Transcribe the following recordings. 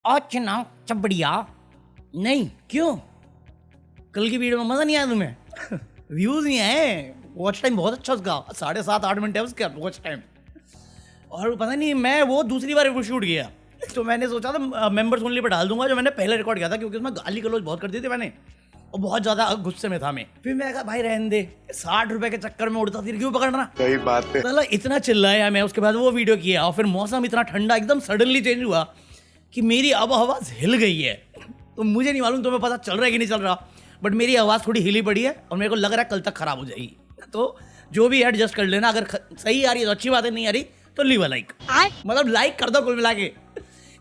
अच्छा ना चपड़िया नहीं क्यों कल की वीडियो में मजा नहीं आया तुम्हें व्यूज नहीं आए वॉच टाइम बहुत अच्छा उसका 7.5-8 मिनट है उसका वॉच टाइम और पता नहीं मैं वो दूसरी बार वो शूट किया तो मैंने सोचा था मेंबर्स ओनली पे डाल दूंगा जो मैंने पहले रिकॉर्ड किया था क्योंकि उसमें गाली गलौज बहुत कर दी थी मैंने और बहुत ज्यादा गुस्से में था मैं फिर मैं कहा भाई रहने दे 60 रुपए के चक्कर में उड़ता फिर क्यों पकड़ना सही बात है। साला इतना चिल्लाया मैं उसके बाद वो वीडियो किया और फिर मौसम इतना ठंडा एकदम सडनली चेंज हुआ कि मेरी अब आवाज़ हिल गई है तो मुझे नहीं मालूम तुम्हें पता चल रहा है कि नहीं चल रहा बट मेरी आवाज़ थोड़ी हिली पड़ी है और मेरे को लग रहा है कल तक खराब हो जाएगी तो जो भी एडजस्ट कर लेना अगर सही आ रही है तो अच्छी बात है नहीं आ रही तो लीव अ लाइक मतलब लाइक कर दो कुल मिला के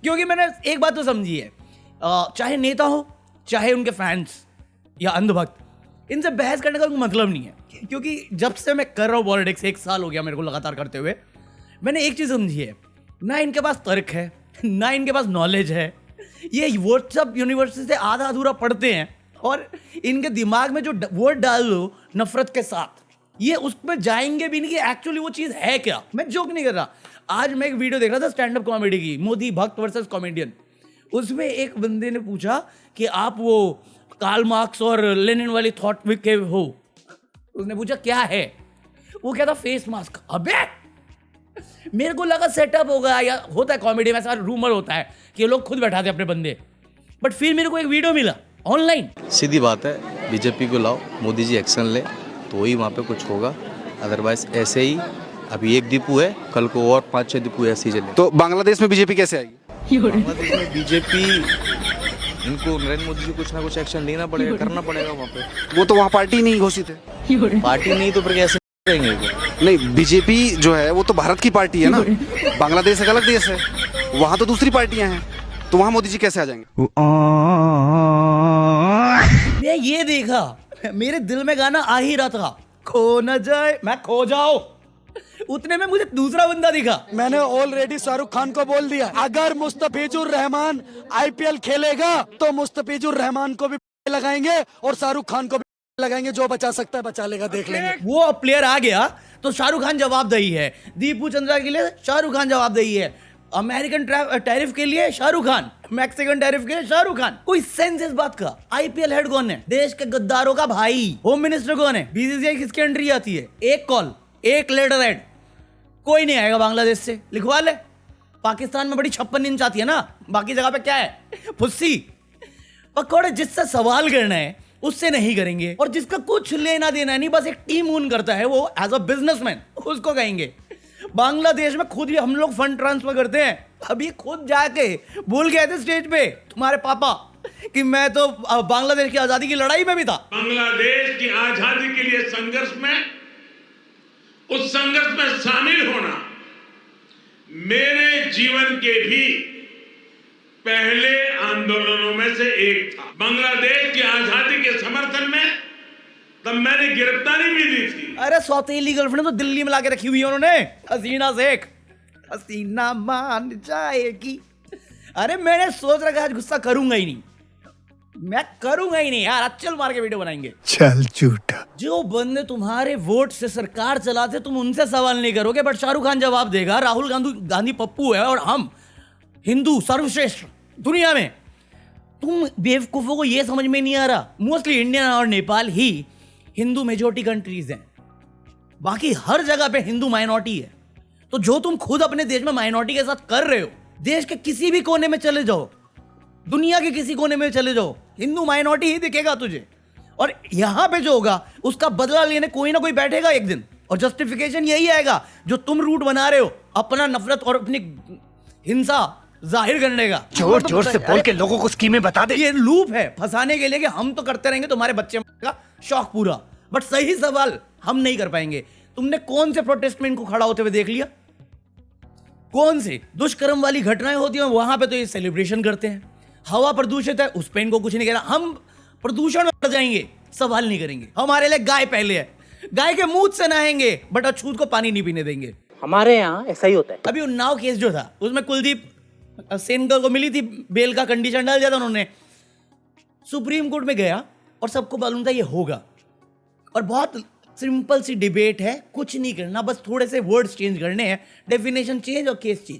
क्योंकि मैंने एक बात तो समझी है चाहे नेता हो चाहे उनके फैंस या अंधभक्त इनसे बहस करने का कोई मतलब नहीं है क्योंकि जब से मैं कर रहा हूँ पॉलिटिक्स 1 साल हो गया मेरे को लगातार करते हुए मैंने एक चीज़ समझी है ना इनके पास तर्क है ना इनके पास नॉलेज है ये व्हाट्सअप यूनिवर्सिटी से आधा अधूरा पढ़ते हैं और इनके दिमाग में जो वर्ड डाल दो नफरत के साथ ये उस पर जाएंगे भी नहीं कि एक्चुअली वो चीज़ है क्या मैं जोक नहीं कर रहा आज मैं एक वीडियो देख रहा था स्टैंड अप कॉमेडी की मोदी भक्त वर्सेस कॉमेडियन उसमें एक बंदे ने पूछा कि आप वो कार्ल मार्क्स और लेनिन वाली थॉट के हो उसने पूछा क्या है वो क्या था फेस मास्क अबे मेरे को लगा सेटअप होगा या होता है कॉमेडी में ऐसा रूमर होता है कि लोग खुद बैठाते अपने बंदे बट फिर मेरे को एक वीडियो मिला ऑनलाइन सीधी बात है बीजेपी को लाओ मोदी जी एक्शन ले तो ही वहाँ पे कुछ होगा अदरवाइज ऐसे ही अभी एक डिपू है कल को और 5-6 डिपू ऐसे ही चले तो बांग्लादेश में बीजेपी कैसे आएगी? बांग्लादेश में बीजेपी इनको नरेंद्र मोदी जी कुछ ना कुछ एक्शन लेना पड़ेगा करना पड़ेगा वहाँ पे वो तो वहाँ पार्टी नहीं घोषित है। पार्टी नहीं तो फिर कैसे करेंगे वो? नहीं बीजेपी जो है वो तो भारत की पार्टी है ना, बांग्लादेश एक अलग देश है, वहाँ तो दूसरी पार्टियां हैं, तो वहाँ मोदी जी कैसे आ जाएंगे? मैं ये देखा मेरे दिल में गाना आ ही रहा था खो न जाए मैं खो जाओ उतने में मुझे दूसरा बंदा दिखा मैंने ऑलरेडी शाहरुख खान को बोल दिया अगर मुस्तफिजुर रहमान आईपीएल खेलेगा तो मुस्तफिजुर रहमान को भी लगाएंगे और शाहरुख खान को भी लगाएंगे जो बचा सकता है बचा लेगा देख लेंगे वो प्लेयर आ गया तो शाहरुख खान जवाबदेही है दीपू चंद्रा के लिए शाहरुख खान जवाबदेही है अमेरिकन टैरिफ के लिए शाहरुख खान मैक्सिकन टैरिफ के लिए शाहरुख खान कोई सेंस इस बात का आईपीएल हेड कौन है देश के गद्दारों का भाई होम मिनिस्टर कौन है बीसीसीआई किसकी एंट्री आती है एक कॉल एक लेटर हेड कोई नहीं आएगा बांग्लादेश से लिखवा ले पाकिस्तान में बड़ी 56 इंच आती है ना बाकी जगह पे क्या है फुस्सी पकौड़े जिससे सवाल करना है उससे नहीं करेंगे और जिसका कुछ लेना देना नहीं बस एक टीम ऊन करता है वो एज अ बिजनेसमैन उसको कहेंगे बांग्लादेश में खुद भी हम लोग फंड ट्रांसफर करते हैं अभी खुद जाके बोल गए थे स्टेज पे तुम्हारे पापा कि मैं तो बांग्लादेश की आजादी की लड़ाई में भी था बांग्लादेश की आजादी के लिए संघर्ष में उस संघर्ष में शामिल होना मेरे जीवन के भी पहले आंदोलनों में से एक था बांग्लादेश की आजादी के समर्थन में तब मैंने गिरफ्तारी भी दी थी अरे सौतेली गर्लफ्रेंड तो दिल्ली में लाके रखी हुई है उन्होंने हसीना शेख हसीना मान जाएगी अरे मैंने सोच रखा आज गुस्सा करूंगा ही नहीं मैं करूंगा ही नहीं यार अच्छल मार के वीडियो बनाएंगे चल झूठा जो बंदे तुम्हारे वोट से सरकार चलाते तुम उनसे सवाल नहीं करोगे बट शाहरुख खान जवाब देगा राहुल गांधी पप्पू है और हम हिंदू सर्वश्रेष्ठ दुनिया में तुम बेवकूफों को यह समझ में नहीं आ रहा मोस्टली इंडिया और नेपाल ही हिंदू मेजोरिटी कंट्रीज हैं बाकी हर जगह पे हिंदू माइनॉरिटी है तो जो तुम खुद अपने देश में माइनॉरिटी के साथ कर रहे हो देश के किसी भी कोने में चले जाओ दुनिया के किसी कोने में चले जाओ हिंदू माइनॉरिटी ही दिखेगा तुझे और यहां पे जो होगा उसका बदला लेने कोई ना कोई बैठेगा एक दिन और जस्टिफिकेशन यही आएगा जो तुम रूट बना रहे हो अपना नफरत और अपनी हिंसा जाहिर करने का जोर जोर से बोल के लोगों को स्कीमें बता दे ये लूप है फंसाने के लिए कि हम तो करते रहेंगे तुम्हारे बच्चे का शौक पूरा बट सही सवाल हम नहीं कर पाएंगे तुमने कौन से प्रोटेस्ट में इनको खड़ा होते हुए देख लिया कौन से दुष्कर्म वाली घटनाएं होती हैं वहां पे तो ये सेलिब्रेशन करते हैं हवा प्रदूषित है उस पे इनको कुछ नहीं कहना हम प्रदूषण में बढ़ जाएंगे सवाल नहीं करेंगे हमारे लिए गाय पहले है गाय के मुंह से नहाएंगे बट अछूत को पानी नहीं पीने देंगे हमारे यहाँ ऐसा ही होता है अभी उन्नाव केस जो था उसमें कुलदीप सेनगर को मिली थी बेल का कंडीशन डाल दिया था उन्होंने सुप्रीम कोर्ट में गया और सबको मालूम था ये होगा और बहुत सिंपल सी डिबेट है कुछ नहीं करना बस थोड़े से वर्ड्स चेंज करने हैं डेफिनेशन चेंज और केस चेंज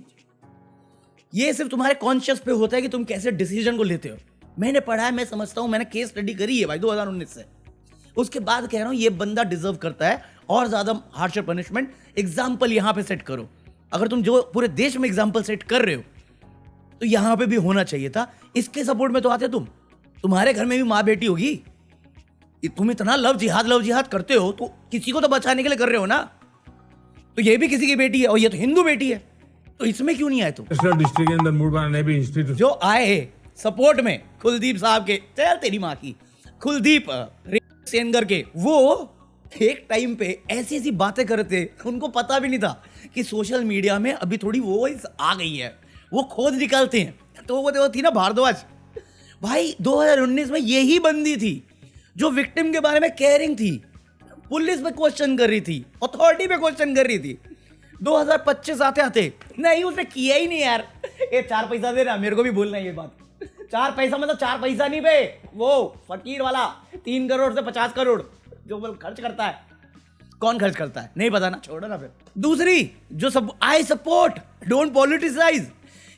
ये सिर्फ तुम्हारे कॉन्शियस पे होता है कि तुम कैसे डिसीजन को लेते हो। मैंने पढ़ा है, मैं समझता हूं, मैंने केस स्टडी करी है भाई 2019 से। उसके बाद कह रहा हूं ये बंदा डिजर्व करता है और ज्यादा हार्शर पनिशमेंट। एग्जाम्पल यहां पे सेट करो। अगर तुम जो पूरे देश में एग्जाम्पल सेट कर रहे हो तो यहां पे भी होना चाहिए था। इसके सपोर्ट में तो आते तुम, तुम्हारे घर में भी माँ बेटी होगी। तुम इतना लव जिहाद करते हो तो किसी को तो बचाने के लिए कर रहे हो ना। तो ये भी किसी की बेटी है और ये तो हिंदू बेटी है, तो इसमें क्यों नहीं आए तुम? डिस्ट्रिक्ट के अंदर मूड बनाने भी इंस्टीट्यूट जो आए सपोर्ट में कुलदीप साहब के, चल तेरी माँ की, कुलदीप सेनगर के, वो एक टाइम पे ऐसी ऐसी बातें करते, उनको पता भी नहीं था कि सोशल मीडिया में अभी थोड़ी वो आ गई है, वो खोज निकालते हैं। तो वो थी ना भारद्वाज भाई, 2019 में यही बंदी थी जो विक्टिम के बारे में केयरिंग थी, पुलिस पे क्वेश्चन कर रही थी, अथॉरिटी पे क्वेश्चन कर रही थी। 2025 आते आते नहीं, उसने किया ही नहीं यार। ये 4 पैसा दे रहा, मेरे को भी बोलना है ये बात। 4 पैसा मतलब 4 पैसा नहीं बे, वो फकीर वाला 3 करोड़ से 50 करोड़ जो खर्च करता है। कौन खर्च करता है नहीं पता ना, छोड़ो ना फिर। दूसरी जो सब आई सपोर्ट, डोंट पॉलिटिसाइज,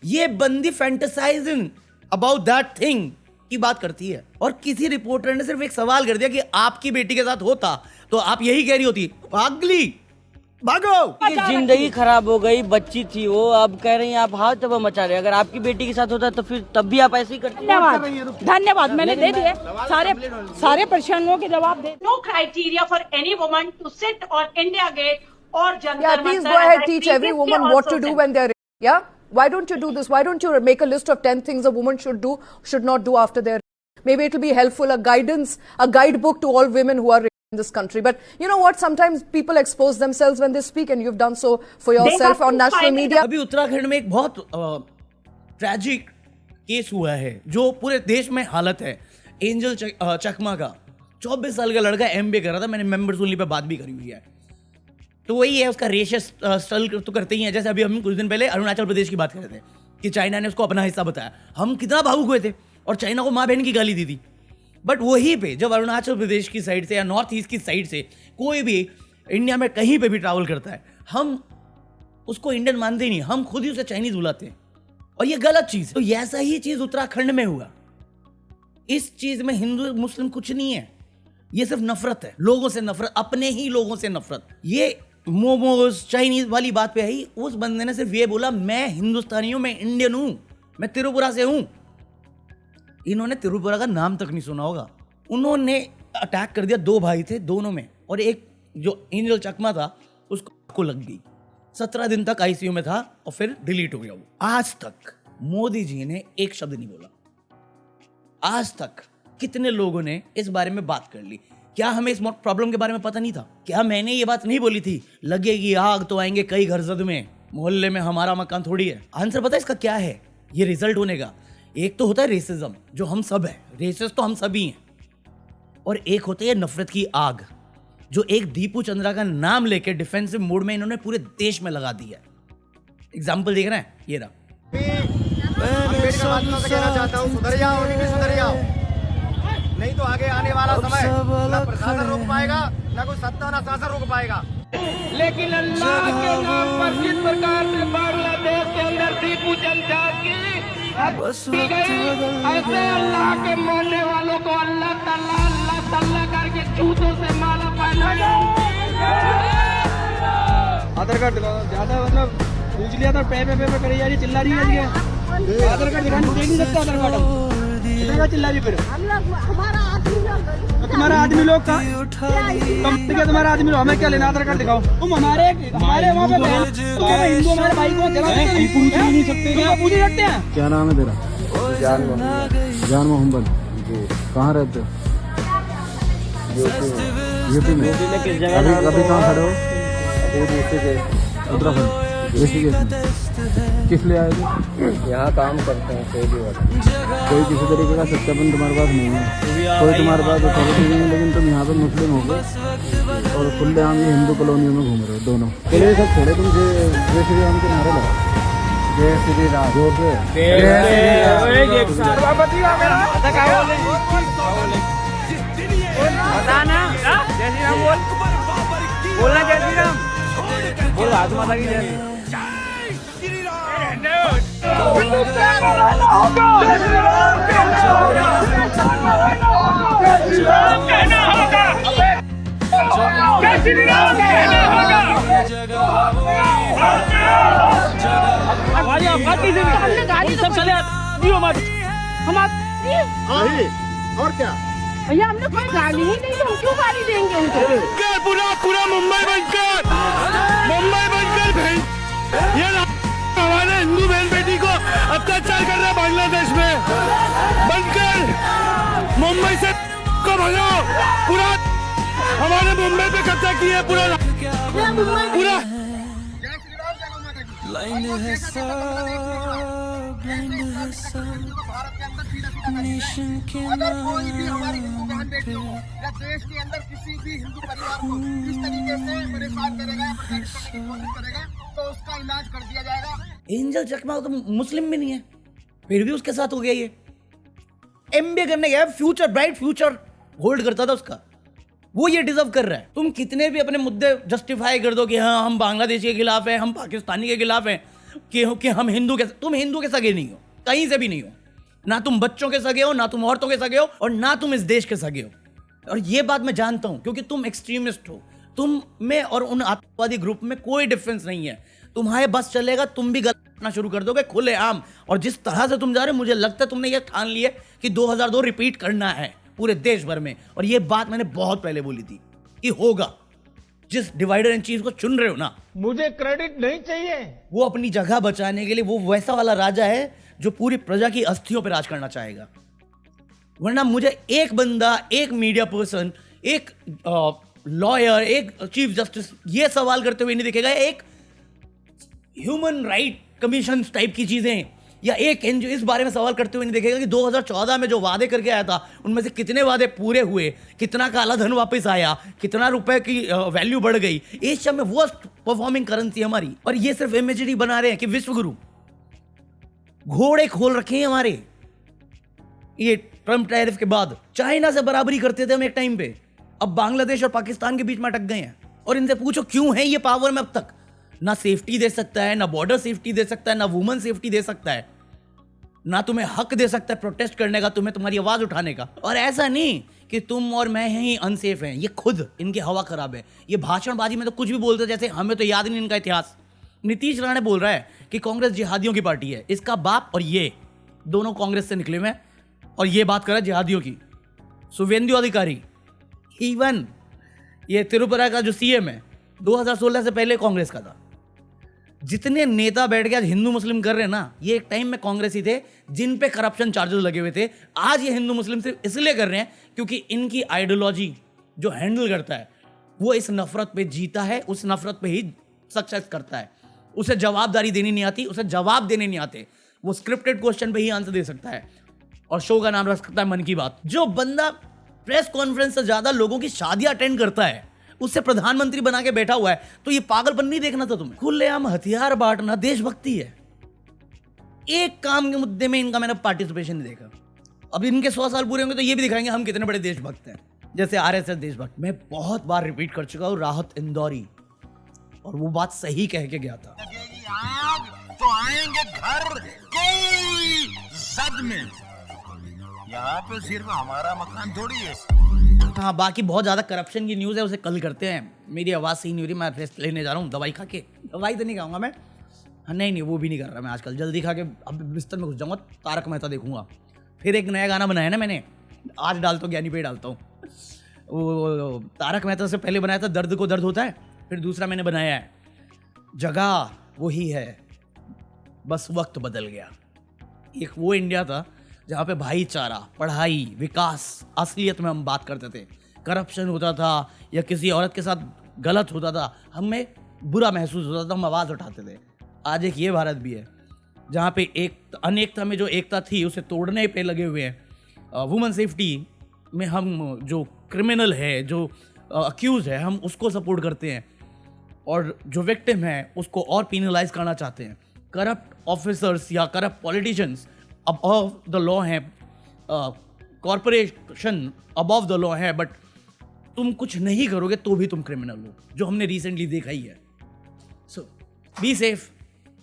ये बंदी फैंटेसाइजिंग अबाउट दैट थिंग की बात करती है। और किसी रिपोर्टर ने सिर्फ एक सवाल कर दिया कि आपकी बेटी के साथ होता तो आप यही कह रही होती, अगली भागो। जिंदगी खराब हो गई, बच्ची थी वो, अब कह रही हैं आप हाथ तब मचा रहे। अगर आपकी बेटी के साथ होता तो फिर तब भी आप ऐसे ही करते। धन्यवाद, मैंने दे दिए सारे प्रश्नों के जवाब दे। No criteria for any woman to sit on India Gate or Jantar Yeah, please go ahead, teach every woman what to do when they're, yeah? Why don't you do this? Why don't you make a list of 10 things a woman should do, should not do after their, maybe it will be helpful, a guidance, a guidebook to all women who are in this country. But you know what, sometimes people expose themselves when they speak, and you've done so for yourself on national media. अभी उत्तराखंड में एक बहुत tragic case हुआ है जो पूरे देश में हालत है। एंजल चकमा का 24 साल का लड़का MBA कर रहा था, मैंने मेंबर्स ओनली पे बात भी करी हुई है। तो वही है, उसका रेशियस स्टल तो करते ही हैं। जैसे अभी हम कुछ दिन पहले अरुणाचल प्रदेश की बात कर रहे थे कि चाइना ने उसको अपना हिस्सा बताया, हम कितना भावुक हुए थे और चाइना को माँ बहन की गाली दी थी। बट वहीं पे जब अरुणाचल प्रदेश की साइड से या नॉर्थ ईस्ट की साइड से कोई भी इंडिया में कहीं पे भी ट्रैवल करता है, हम उसको इंडियन मानते ही नहीं, हम खुद ही उसे चाइनीज बुलाते हैं और ये गलत चीज है। तो ऐसा ही चीज उत्तराखंड में हुआ। इस चीज में हिंदू मुस्लिम कुछ नहीं है, ये सिर्फ नफरत है, लोगों से नफरत, अपने ही लोगों से नफरत। ये मोमोज चाइनीज वाली बात पे आई, उस बंदे ने सिर्फ ये बोला मैं हिंदुस्तानी हूं, मैं इंडियन हूं, मैं त्रिपुरा से हूं। इन्होंने त्रिपुरा का नाम तक नहीं सुना होगा। उन्होंने अटैक कर दिया, 2 भाई थे दोनों में, और एक जो एंजल चकमा था उसको लग गई। 17 दिन तक ICU में था और फिर डिलीट हो गया वो। आज तक मोदी जी ने एक शब्द नहीं बोला। आज तक कितने लोगों ने इस बारे में बात कर ली? क्या हमें इस प्रॉब्लम के बारे में पता नहीं था? क्या मैंने ये बात नहीं बोली थी, लगेगी आग तो आएंगे कई घर जद में, मोहल्ले में हमारा मकान थोड़ी है? आंसर पता है इसका क्या है? ये रिजल्ट होने का एक तो होता है रेसिज्म, जो हम सब है, रेसिस्ट तो हम सभी हैं, और एक होती है नफरत की आग, जो एक दीपू चंद्रा का नाम लेके डिफेंसिव मोड में इन्होंने पूरे देश में लगा दिया है। एग्जाम्पल देख रहे हैं, ये रहा। कहना चाहता हूं, सुधर जाओ, सुधर जाओ, नहीं तो आगे आने वाला समय ना प्रशासन रोक पाएगा, ना कोई सत्ता ना शासन रोक पाएगा। लेकिन अल्लाह के नाम पर जिस प्रकार से बांग्लादेश के अंदर दीपू चंद्रा की ऐसे अल्लाह के मानने वालों को अल्लाह ताला करके जूतों से माला पहना। आधार कार्ड दिखाओ, ज्यादा मतलब पूछ लिया था, पे करी जा रही, चिल्ला रही है। आधार कार्ड दिखाने दे नहीं सकता, आधार कार्ड कितना चिल्ला रही फिर? तुम्हारा आदमी लोग का क्या, तुम्हारा आदमी लोग, हमें क्या लेना? आधार कार्ड दिखाओ। तुम हमारे वहाँ पे हिंदू हमारे भाई को पूछ नहीं सकते, क्या पूछ सकते हैं? क्या नाम है तेरा? जान मोहम्मद। कहाँ रहते हो? यूपी में। अभी कहाँ खड़े हो? उत्तराखंड। किस लिए आए थे? यहाँ काम करते हैं, कोई किसी तरीके का सत्यापन तुम्हारे पास नहीं है, कोई तुम्हारे पास अथॉरिटी नहीं है, लेकिन तुम यहाँ पे मुस्लिम हो गए और खुलेआम ये हिंदू कॉलोनियों में घूम रहे हो दोनों। चलिए सब छोड़ो, तुम जय श्री राम के नारे लगाओ। जय श्री राम, जोर से बोलना, जय श्री राम बोल, आज माता की जय। हमने गाड़ी सब चले और क्या भैया हमने कोई गाड़ी ही नहीं, तो हम क्यों गाड़ी देंगे उनको? पूरा मुंबई बनकर ये हमारे हिंदू बहन बेटी को अत्याचार कर रहा है बांग्लादेश में। बनकर मुंबई से को भगाओ। पूरा हमारे मुंबई पे कब्जा किया पूरा। ब्लाइंड है सब, ब्लाइंड है सब, नेशन के नाम पे। देश के अंदर किसी भी हिंदू परिवार को इस तरीके से परेशान करेगा या प्रताड़ित करने की कोशिश करेगा तो उसका इलाज कर दिया जाएगा। एंजल चकमा तो मुस्लिम भी नहीं है, फिर भी उसके साथ हो गया ये। एमबीए करने गया, फ्यूचर ब्राइट फ्यूचर होल्ड करता था उसका, वो ये डिजर्व कर रहा है। तुम कितने भी अपने मुद्दे जस्टिफाई कर दो कि हाँ हम बांग्लादेशी के खिलाफ हैं, हम पाकिस्तानी के खिलाफ हैं, कि हम हिंदू के, तुम हिंदू के सगे नहीं हो, कहीं से भी नहीं हो। ना तुम बच्चों के सगे हो, ना तुम औरतों के सगे हो, और ना तुम इस देश के सगे हो। और ये बात मैं जानता हूं क्योंकि तुम एक्सट्रीमिस्ट हो। तुम में और उन आतंकवादी ग्रुप में कोई डिफरेंस नहीं है। तुम्हारे बस चलेगा, तुम भी गलत करना शुरू कर दोगे खुलेआम। और जिस तरह से तुम जा रहे हो, मुझे लगता है तुमने ये ठान लिया कि 2002 रिपीट करना है पूरे देश भर में। और ये बात मैंने बहुत पहले बोली थी कि होगा। जिस डिवाइडर एंड चीज को चुन रहे हो ना, मुझे क्रेडिट नहीं चाहिए। वो अपनी जगह बचाने के लिए वो वैसा वाला राजा है जो पूरी प्रजा की अस्थियों पर राज करना चाहेगा। वरना मुझे एक बंदा, एक मीडिया पर्सन, एक लॉयर, एक चीफ जस्टिस ये सवाल करते हुए नहीं दिखेगा, एक ह्यूमन राइट कमीशन टाइप की चीजें, या एक एनजीओ इस बारे में सवाल करते हुए नहीं देखेगा कि 2014 में जो वादे करके आया था उनमें से कितने वादे पूरे हुए, कितना काला धन वापस आया, कितना रुपए की वैल्यू बढ़ गई। एशिया में वर्स्ट परफॉर्मिंग करेंसी हमारी, और ये सिर्फ इमेजरी बना रहे हैं कि विश्वगुरु घोड़े खोल रखे हैं हमारे। ये ट्रम्प टैरिफ के बाद चाइना से बराबरी करते थे हम एक टाइम पे, अब बांग्लादेश और पाकिस्तान के बीच में अटक गए हैं। और इनसे पूछो क्यों है ये पावर में अब तक? ना सेफ्टी दे सकता है, ना बॉर्डर सेफ्टी दे सकता है, ना वुमन सेफ्टी दे सकता है, ना तुम्हें हक दे सकता है प्रोटेस्ट करने का, तुम्हें तुम्हारी आवाज उठाने का। और ऐसा नहीं कि तुम और मैं ही अनसेफ हैं, ये खुद इनकी हवा खराब है। ये भाषणबाजी में तो कुछ भी बोलते, जैसे हमें तो याद नहीं इनका इतिहास। नीतीश राणे बोल रहा है कि कांग्रेस जिहादियों की पार्टी है। इसका बाप और ये दोनों कांग्रेस से निकले हुए हैं, और ये बात कर रहा है जिहादियों की। शुभेंदु अधिकारी, इवन ये त्रिपुरा का जो सीएम है 2016 से पहले कांग्रेस का था। जितने नेता बैठ के आज हिंदू मुस्लिम कर रहे हैं ना, ये एक टाइम में कांग्रेसी थे जिन पे करप्शन चार्जेस लगे हुए थे। आज ये हिंदू मुस्लिम सिर्फ इसलिए कर रहे हैं क्योंकि इनकी आइडियोलॉजी जो हैंडल करता है वो इस नफरत पे जीता है, उस नफरत पे ही सक्सेस करता है। उसे जवाबदारी देनी नहीं आती, उसे जवाब देने नहीं आते। वो स्क्रिप्टेड क्वेश्चन पे ही आंसर दे सकता है, और शो का नाम रख सकता है मन की बात। जो बंदा प्रेस कॉन्फ्रेंस से ज्यादा लोगों की शादियां अटेंड करता है, उससे प्रधानमंत्री बना के बैठा हुआ है, तो ये पागलपन नहीं देखना था तुम्हें। खुलेआम हथियार बांटना देशभक्ति है। एक काम के मुद्दे में इनका मैंने पार्टिसिपेशन नहीं देखा। अब इनके 100 साल पूरे होंगे तो ये भी दिखाएंगे हम कितने बड़े देशभक्त हैं, जैसे आरएसएस देशभक्त। मैं बहुत बार रिपीट कर चुका हूँ राहत इंदौरी, और वो बात सही कह के गया था। तो आएंगे घर के जद में, यहाँ पे सिर्फ हमारा मकान थोड़ी है। हाँ, बाकी बहुत ज्यादा करप्शन की न्यूज़ है, उसे कल करते हैं। मेरी आवाज़ सही नहीं हो रही, मैं रेस्ट लेने जा रहा हूँ दवाई खा के। दवाई तो नहीं खाऊंगा मैं, हाँ नहीं वो भी नहीं कर रहा मैं आजकल। जल्दी खा के अब बिस्तर में घुस जाऊँगा, तारक मेहता देखूंगा। फिर एक नया गाना बनाया ना मैंने, आज डालता हूँ, ज्ञानी पे डालता हूँ। वो तारक मेहता से पहले बनाया था दर्द को दर्द होता है, फिर दूसरा मैंने बनाया है जगह वही है, बस वक्त बदल गया। एक वो इंडिया था जहाँ पे भाईचारा, पढ़ाई, विकास, असलियत में हम बात करते थे। करप्शन होता था या किसी औरत के साथ गलत होता था, हमें बुरा महसूस होता था, हम आवाज़ उठाते थे। आज एक ये भारत भी है जहाँ पे एक अनेकता में जो एकता थी उसे तोड़ने पे लगे हुए हैं। वुमेन सेफ्टी में हम जो क्रिमिनल है, जो अक्यूज है, हम उसको सपोर्ट करते हैं, और जो विक्टिम है उसको और पीनलाइज करना चाहते हैं। करप्ट ऑफिसर्स या corrupt politicians above the law हैं, कॉरपोरेशन अबव द लॉ है, बट तुम कुछ नहीं करोगे तो भी तुम क्रिमिनल हो, जो हमने रिसेंटली देखा ही है। So be safe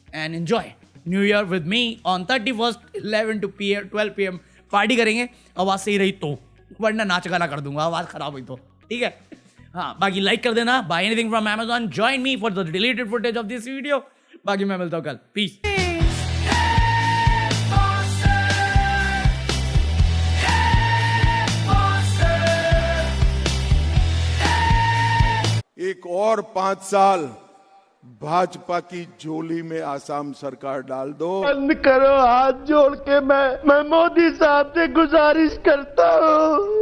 and enjoy new year with me on 31st 12 PM party करेंगे। आवाज़ सही रही तो, वरना नाच गाना कर दूंगा आवाज़ खराब हुई तो, ठीक है। हाँ, बाकी लाइक कर देना, buy anything from Amazon, join me for the deleted footage of this video. बाकी मैं मिलता हूँ कल, पीस। एक और 5 साल भाजपा की झोली में आसाम सरकार डाल दो। बंद करो, हाथ जोड़ के मैं मोदी साहब से गुजारिश करता हूँ।